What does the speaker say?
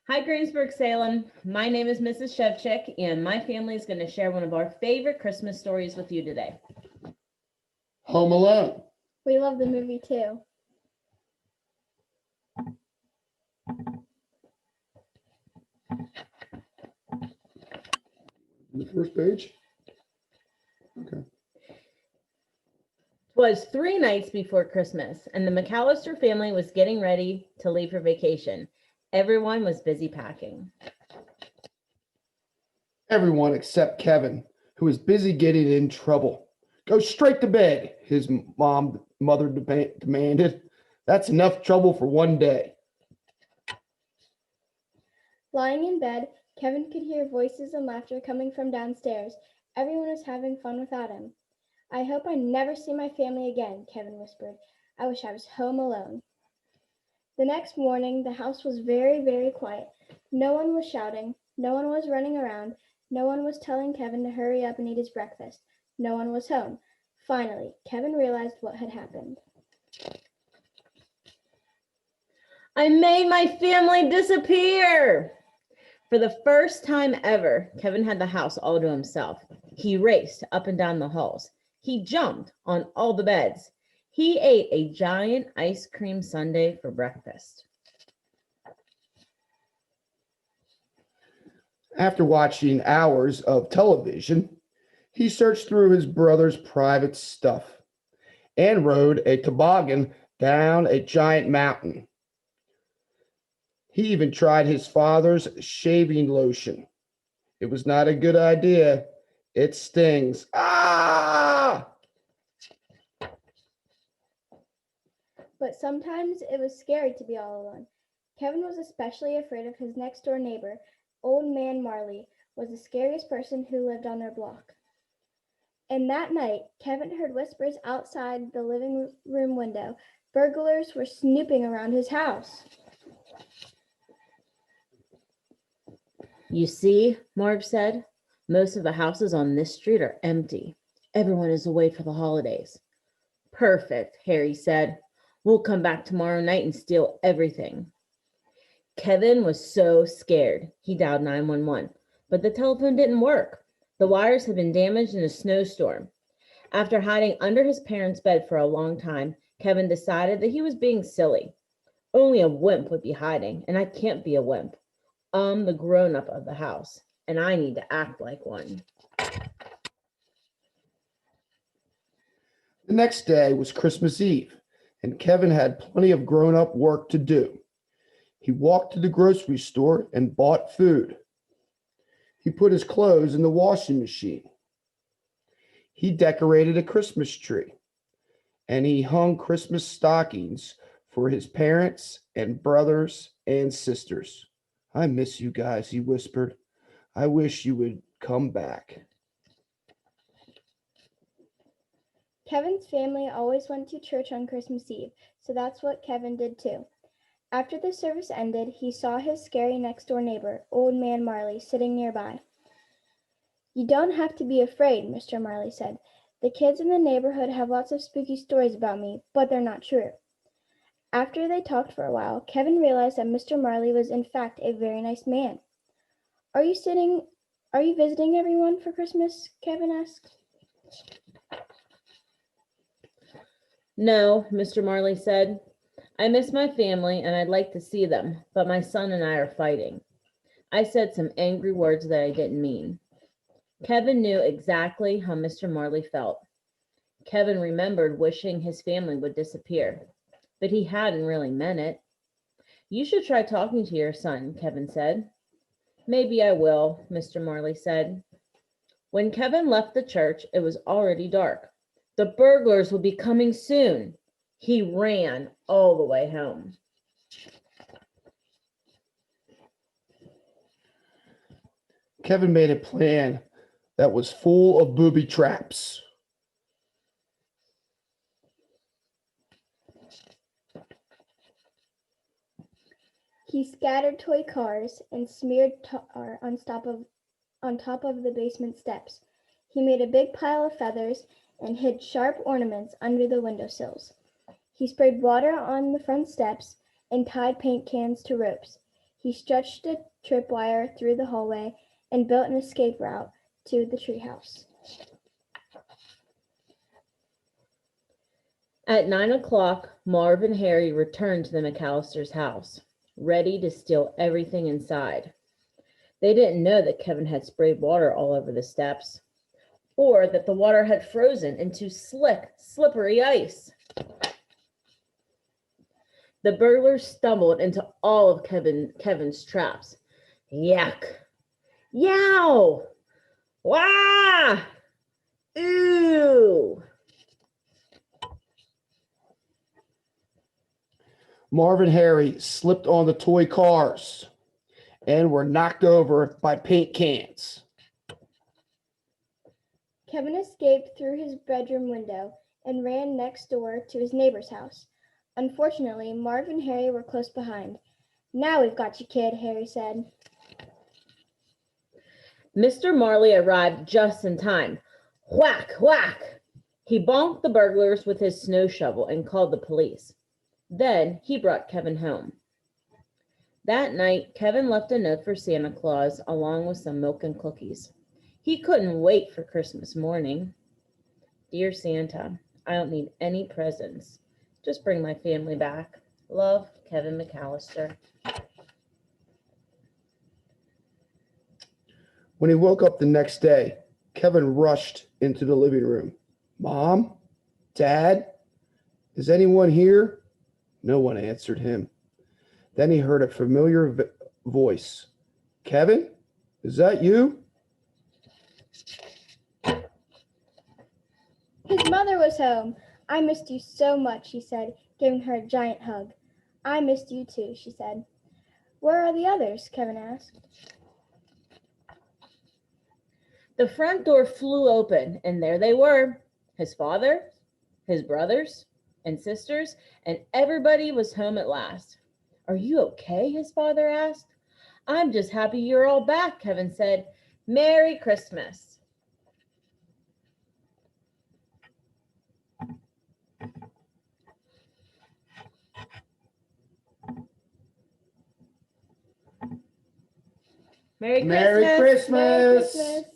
Hi, Greensburg, Salem. My name is Mrs. Shevchik, and my family is going to share one of our favorite Christmas stories with you today. Home Alone. We love the movie too. The first page. Okay. 'Twas 3 nights before Christmas, and the McAllister family was getting ready to leave for vacation. Everyone was busy packing. Everyone except Kevin, who was busy getting in trouble. Go straight to bed, his mother demanded. That's enough trouble for one day. Lying in bed, Kevin could hear voices and laughter coming from downstairs. Everyone was having fun without him. I hope I never see my family again, Kevin whispered. I wish I was home alone. The next morning, the house was very, very quiet. No one was shouting. No one was running around. No one was telling Kevin to hurry up and eat his breakfast. No one was home. Finally, Kevin realized what had happened. I made my family disappear! For the first time ever, Kevin had the house all to himself. He raced up and down the halls. He jumped on all the beds. He ate a giant ice cream sundae for breakfast. After watching hours of television, he searched through his brother's private stuff and rode a toboggan down a giant mountain. He even tried his father's shaving lotion. It was not a good idea. It stings. Ah! But sometimes it was scary to be all alone. Kevin was especially afraid of his next-door neighbor. Old Man Marley was the scariest person who lived on their block. And that night, Kevin heard whispers outside the living room window. Burglars were snooping around his house. You see, Marv said, most of the houses on this street are empty. Everyone is away for the holidays. Perfect, Harry said. We'll come back tomorrow night and steal everything. Kevin was so scared. He dialed 911, but the telephone didn't work. The wires had been damaged in a snowstorm. After hiding under his parents' bed for a long time, Kevin decided that he was being silly. Only a wimp would be hiding, and I can't be a wimp. I'm the grown-up of the house, and I need to act like one. The next day was Christmas Eve, and Kevin had plenty of grown-up work to do. He walked to the grocery store and bought food. He put his clothes in the washing machine. He decorated a Christmas tree, and he hung Christmas stockings for his parents and brothers and sisters. I miss you guys, he whispered. I wish you would come back. Kevin's family always went to church on Christmas Eve, so that's what Kevin did too. After the service ended, he saw his scary next-door neighbor, Old Man Marley, sitting nearby. You don't have to be afraid, Mr. Marley said. The kids in the neighborhood have lots of spooky stories about me, but they're not true. After they talked for a while, Kevin realized that Mr. Marley was in fact a very nice man. Are you visiting everyone for Christmas? Kevin asked. No, Mr. Marley said. I miss my family and I'd like to see them, but my son and I are fighting. I said some angry words that I didn't mean. Kevin knew exactly how Mr. Marley felt. Kevin remembered wishing his family would disappear, but he hadn't really meant it. You should try talking to your son, Kevin said. Maybe I will, Mr. Marley said. When Kevin left the church, it was already dark. The burglars would be coming soon. He ran all the way home. Kevin made a plan that was full of booby traps. He scattered toy cars and smeared tar on top of the basement steps. He made a big pile of feathers and hid sharp ornaments under the windowsills. He sprayed water on the front steps and tied paint cans to ropes. He stretched a tripwire through the hallway and built an escape route to the treehouse. At 9 o'clock, Marv and Harry returned to the McAllister's house, ready to steal everything inside. They didn't know that Kevin had sprayed water all over the steps, or that the water had frozen into slick, slippery ice. The burglars stumbled into all of Kevin's traps. Yuck! Yow! Wah! Ooh! Marv and Harry slipped on the toy cars and were knocked over by paint cans. Kevin escaped through his bedroom window and ran next door to his neighbor's house. Unfortunately, Marv and Harry were close behind. "Now we've got you, kid," Harry said. Mr. Marley arrived just in time. Whack, whack! He bonked the burglars with his snow shovel and called the police. Then he brought Kevin home. That night, Kevin left a note for Santa Claus along with some milk and cookies. He couldn't wait for Christmas morning. "Dear Santa, I don't need any presents. Just bring my family back. Love, Kevin McAllister." When he woke up the next day, Kevin rushed into the living room. "Mom? Dad? Is anyone here?" No one answered him. Then he heard a familiar voice. "Kevin, is that you?" His mother was home. "I missed you so much," he said, giving her a giant hug. "I missed you too," she said. "Where are the others?" Kevin asked. The front door flew open, and there they were, his father, his brothers and sisters, and everybody was home at last. "Are you okay?" his father asked. "I'm just happy you're all back," Kevin said. "Merry Christmas." Merry Merry Christmas. Christmas! Merry Christmas.